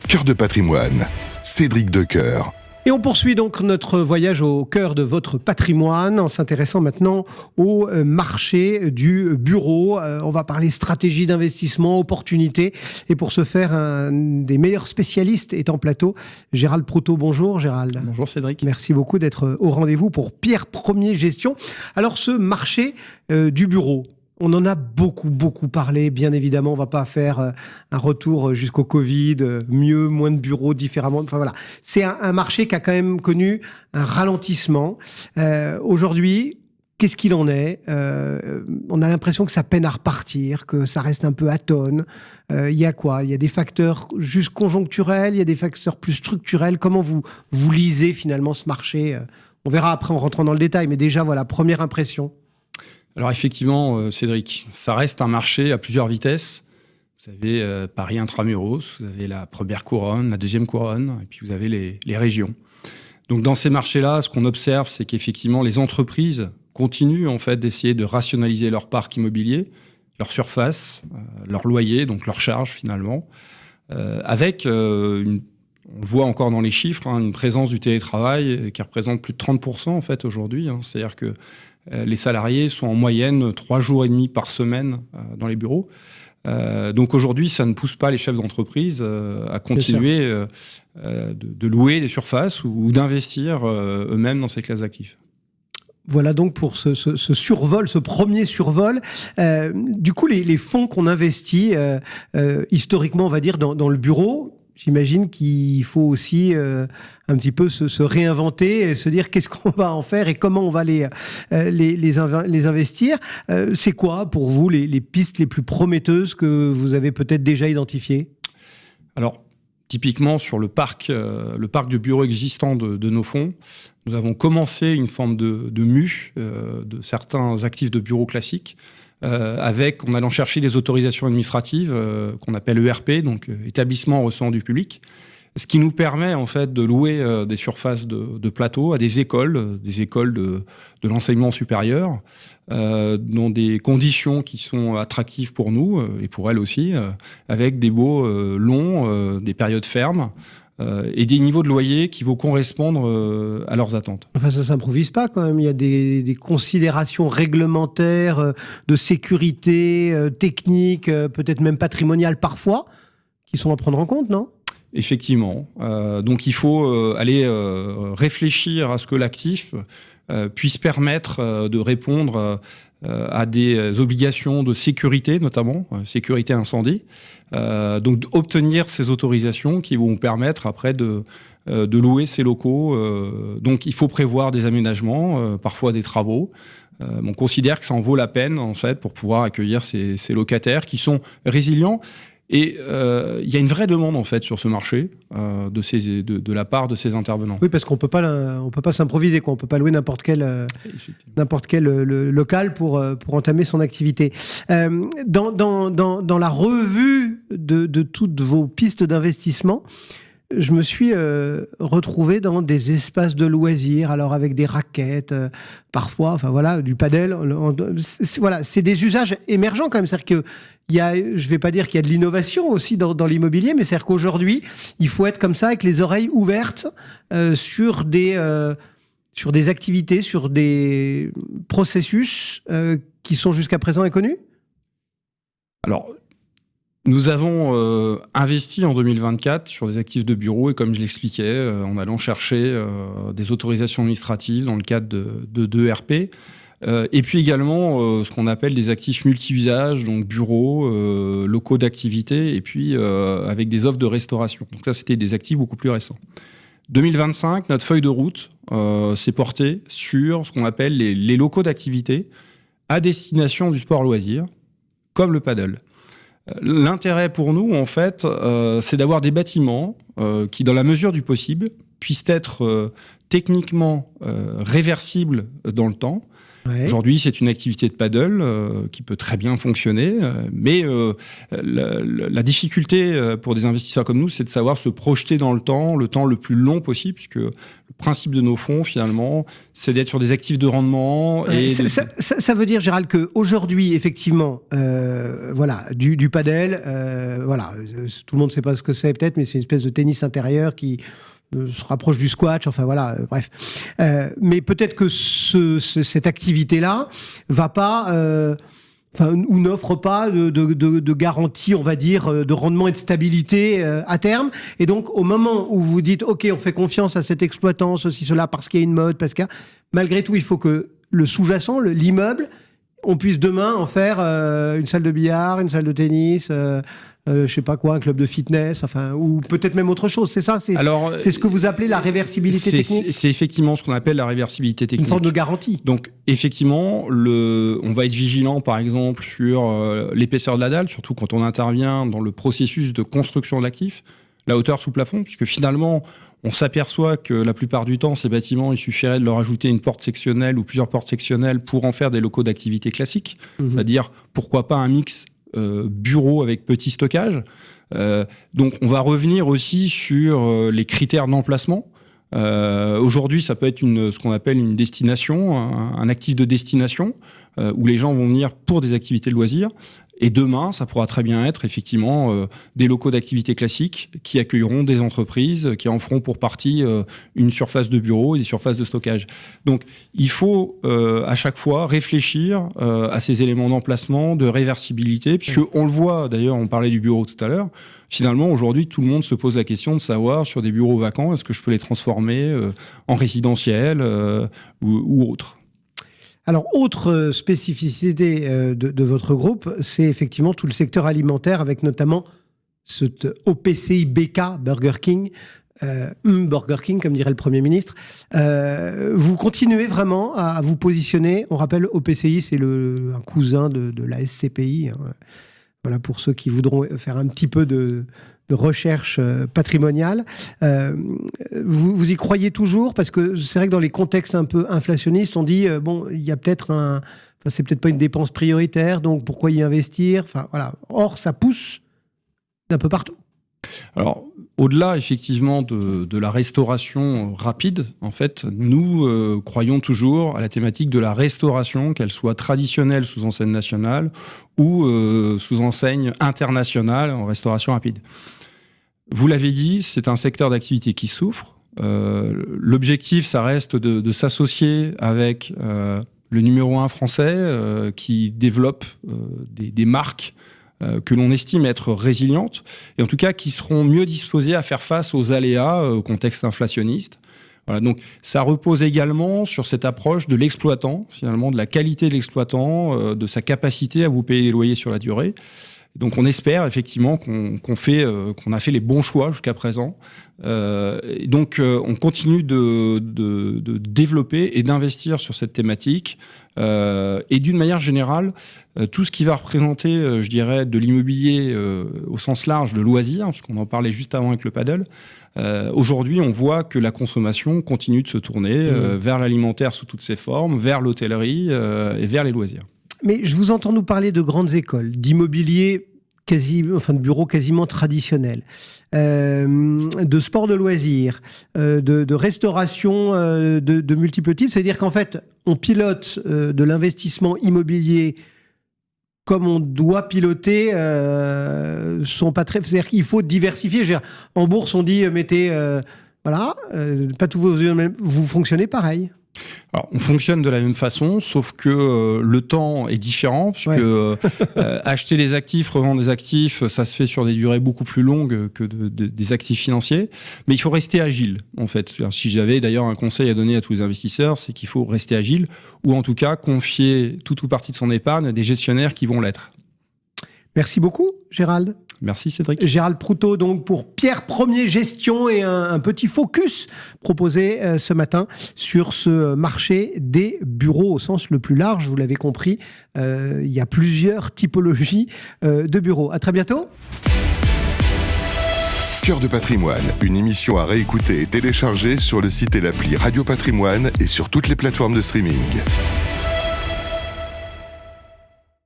Cœur de patrimoine, Cédric Decoeur. Et on poursuit donc notre voyage au cœur de votre patrimoine en s'intéressant maintenant au marché du bureau. On va parler stratégie d'investissement, opportunités. Et pour ce faire, un des meilleurs spécialistes est en plateau. Gérald Proutot, bonjour Gérald. Bonjour Cédric. Merci beaucoup d'être au rendez-vous pour Pierre Ier Gestion. Alors ce marché du bureau, on en a beaucoup parlé, bien évidemment. On ne va pas faire un retour jusqu'au Covid, mieux, moins de bureaux, différemment. Enfin voilà, c'est un marché qui a quand même connu un ralentissement. Aujourd'hui, qu'est-ce qu'il en est ? On a l'impression que ça peine à repartir, que ça reste un peu atone. Il y a quoi ? Il y a des facteurs juste conjoncturels, il y a des facteurs plus structurels. Comment vous lisez finalement ce marché ? On verra après en rentrant dans le détail, mais déjà, voilà, première impression. Alors effectivement, Cédric, ça reste un marché à plusieurs vitesses. Vous avez Paris intramuros, vous avez la première couronne, la deuxième couronne, et puis vous avez les régions. Donc dans ces marchés-là, ce qu'on observe, c'est qu'effectivement, les entreprises continuent en fait d'essayer de rationaliser leur parc immobilier, leur surface, leur loyer, donc leurs charges finalement, avec on le voit encore dans les chiffres, une présence du télétravail qui représente plus de 30% en fait aujourd'hui. C'est-à-dire que les salariés sont en moyenne 3 jours et demi par semaine dans les bureaux. Donc aujourd'hui, ça ne pousse pas les chefs d'entreprise à continuer de louer des surfaces ou d'investir eux-mêmes dans ces classes d'actifs. Voilà donc pour ce survol, ce premier survol. Du coup, les fonds qu'on investit historiquement, on va dire, dans le bureau, j'imagine qu'il faut aussi un petit peu se réinventer et se dire qu'est-ce qu'on va en faire et comment on va les investir. C'est quoi pour vous les pistes les plus prometteuses que vous avez peut-être déjà identifiées ? Alors, typiquement sur le parc de bureaux existant de nos fonds, nous avons commencé une forme de mue de certains actifs de bureaux classiques. En allant chercher des autorisations administratives qu'on appelle ERP, donc établissement recevant du public, ce qui nous permet en fait de louer des surfaces de plateau à des écoles de l'enseignement supérieur, dans des conditions qui sont attractives pour nous et pour elles aussi, avec des baux longs, des périodes fermes. Et des niveaux de loyer qui vont correspondre à leurs attentes. Enfin, ça ne s'improvise pas quand même. Il y a des considérations réglementaires, de sécurité, techniques, peut-être même patrimoniales parfois, qui sont à prendre en compte, non ? Effectivement. Donc il faut aller réfléchir à ce que l'actif puisse permettre de répondre à des obligations de sécurité, notamment, sécurité incendie. Donc obtenir ces autorisations qui vont permettre après de louer ces locaux. Donc il faut prévoir des aménagements, parfois des travaux. On considère que ça en vaut la peine en fait pour pouvoir accueillir ces locataires qui sont résilients. Et il y a une vraie demande en fait sur ce marché de la part de ces intervenants. Oui, parce qu'on peut pas s'improviser, quoi. On peut pas louer n'importe quel local pour entamer son activité. Dans la revue de toutes vos pistes d'investissement, je me suis retrouvé dans des espaces de loisirs, alors avec des raquettes, parfois, enfin voilà, du padel. Voilà, c'est des usages émergents quand même. C'est-à-dire que je vais pas dire qu'il y a de l'innovation aussi dans l'immobilier, mais c'est-à-dire qu'aujourd'hui, il faut être comme ça avec les oreilles ouvertes sur des activités, sur des processus qui sont jusqu'à présent inconnus. Alors, nous avons investi en 2024 sur des actifs de bureau et comme je l'expliquais, en allant chercher des autorisations administratives dans le cadre de ERP. Et puis également ce qu'on appelle des actifs multi-usages, donc bureaux, locaux d'activité, et puis avec des offres de restauration. Donc ça, c'était des actifs beaucoup plus récents. 2025, notre feuille de route s'est portée sur ce qu'on appelle les locaux d'activité à destination du sport loisir, comme le paddle. L'intérêt pour nous, en fait, c'est d'avoir des bâtiments qui, dans la mesure du possible, puissent être techniquement réversibles dans le temps. Ouais. Aujourd'hui, c'est une activité de paddle qui peut très bien fonctionner, mais la difficulté pour des investisseurs comme nous, c'est de savoir se projeter dans le temps le plus long possible, puisque le principe de nos fonds, finalement, c'est d'être sur des actifs de rendement. Ça veut dire, Gérald, qu'aujourd'hui, effectivement, du padel, tout le monde ne sait pas ce que c'est peut-être, mais c'est une espèce de tennis intérieur qui se rapproche du squash, bref. Mais peut-être que cette activité-là va pas... ou n'offre pas de garantie, on va dire, de rendement et de stabilité à terme. Et donc, au moment où vous dites, OK, on fait confiance à cet exploitant, ceci, cela, parce qu'il y a une mode, malgré tout, il faut que le sous-jacent, l'immeuble, on puisse demain en faire une salle de billard, une salle de tennis, je sais pas quoi, un club de fitness, ou peut-être même autre chose. C'est ça, c'est ce que vous appelez la réversibilité technique. C'est effectivement ce qu'on appelle la réversibilité technique. Une forme de garantie. Donc effectivement, on va être vigilant, par exemple, sur l'épaisseur de la dalle, surtout quand on intervient dans le processus de construction de l'actif, la hauteur sous plafond, puisque finalement, on s'aperçoit que la plupart du temps, ces bâtiments, il suffirait de leur ajouter une porte sectionnelle ou plusieurs portes sectionnelles pour en faire des locaux d'activité classiques. C'est-à-dire, pourquoi pas un mix bureau avec petit stockage. Donc on va revenir aussi sur les critères d'emplacement. Aujourd'hui, ça peut être ce qu'on appelle une destination, un actif de destination, où les gens vont venir pour des activités de loisirs. Et demain, ça pourra très bien être effectivement des locaux d'activité classiques qui accueilleront des entreprises qui en feront pour partie une surface de bureau et des surfaces de stockage. Donc, il faut à chaque fois réfléchir à ces éléments d'emplacement, de réversibilité, puisque on le voit, d'ailleurs, on parlait du bureau tout à l'heure, finalement, aujourd'hui, tout le monde se pose la question de savoir, sur des bureaux vacants, est-ce que je peux les transformer en résidentiel ou autre. Alors, autre spécificité de votre groupe, c'est effectivement tout le secteur alimentaire, avec notamment cet OPCI BK, Burger King, Burger King, comme dirait le Premier ministre. Vous continuez vraiment à vous positionner. On rappelle, OPCI, c'est un cousin de la SCPI. Voilà, pour ceux qui voudront faire un petit peu de recherche patrimoniale. Vous y croyez toujours? Parce que c'est vrai que dans les contextes un peu inflationnistes, on dit, il y a peut-être c'est peut-être pas une dépense prioritaire, donc pourquoi y investir? Or, ça pousse d'un peu partout. Alors, au-delà, effectivement, de la restauration rapide, en fait, nous croyons toujours à la thématique de la restauration, qu'elle soit traditionnelle sous enseigne nationale ou sous enseigne internationale en restauration rapide. Vous l'avez dit, c'est un secteur d'activité qui souffre. L'objectif, ça reste de s'associer avec le numéro 1 français qui développe des marques que l'on estime être résilientes, et en tout cas qui seront mieux disposées à faire face aux aléas au contexte inflationniste. Voilà, donc ça repose également sur cette approche de l'exploitant, finalement, de la qualité de l'exploitant, de sa capacité à vous payer les loyers sur la durée. Donc on espère effectivement qu'on a fait les bons choix jusqu'à présent. Donc on continue de développer et d'investir sur cette thématique. Et d'une manière générale, tout ce qui va représenter, je dirais, de l'immobilier au sens large de loisirs, parce qu'on en parlait juste avant avec le paddle, aujourd'hui on voit que la consommation continue de se tourner vers l'alimentaire sous toutes ses formes, vers l'hôtellerie et vers les loisirs. Mais je vous entends nous parler de grandes écoles, d'immobilier de bureaux quasiment traditionnels, de sport de loisirs, de restauration de multiples types. C'est-à-dire qu'en fait, on pilote de l'investissement immobilier comme on doit piloter son patrimoine. C'est-à-dire qu'il faut diversifier. En bourse, on dit mettez... pas tous vos yeux, vous fonctionnez pareil. Alors, on fonctionne de la même façon, sauf que le temps est différent, puisque acheter des actifs, revendre des actifs, ça se fait sur des durées beaucoup plus longues que des actifs financiers. Mais il faut rester agile, en fait. Si j'avais d'ailleurs un conseil à donner à tous les investisseurs, c'est qu'il faut rester agile, ou en tout cas confier tout ou partie de son épargne à des gestionnaires qui vont l'être. Merci beaucoup, Gérald. Merci Cédric. Gérald Proutot, donc pour Pierre Premier Gestion, et un petit focus proposé ce matin sur ce marché des bureaux au sens le plus large. Vous l'avez compris, il y a plusieurs typologies de bureaux. À très bientôt. Cœur de patrimoine, une émission à réécouter et télécharger sur le site et l'appli Radio Patrimoine et sur toutes les plateformes de streaming.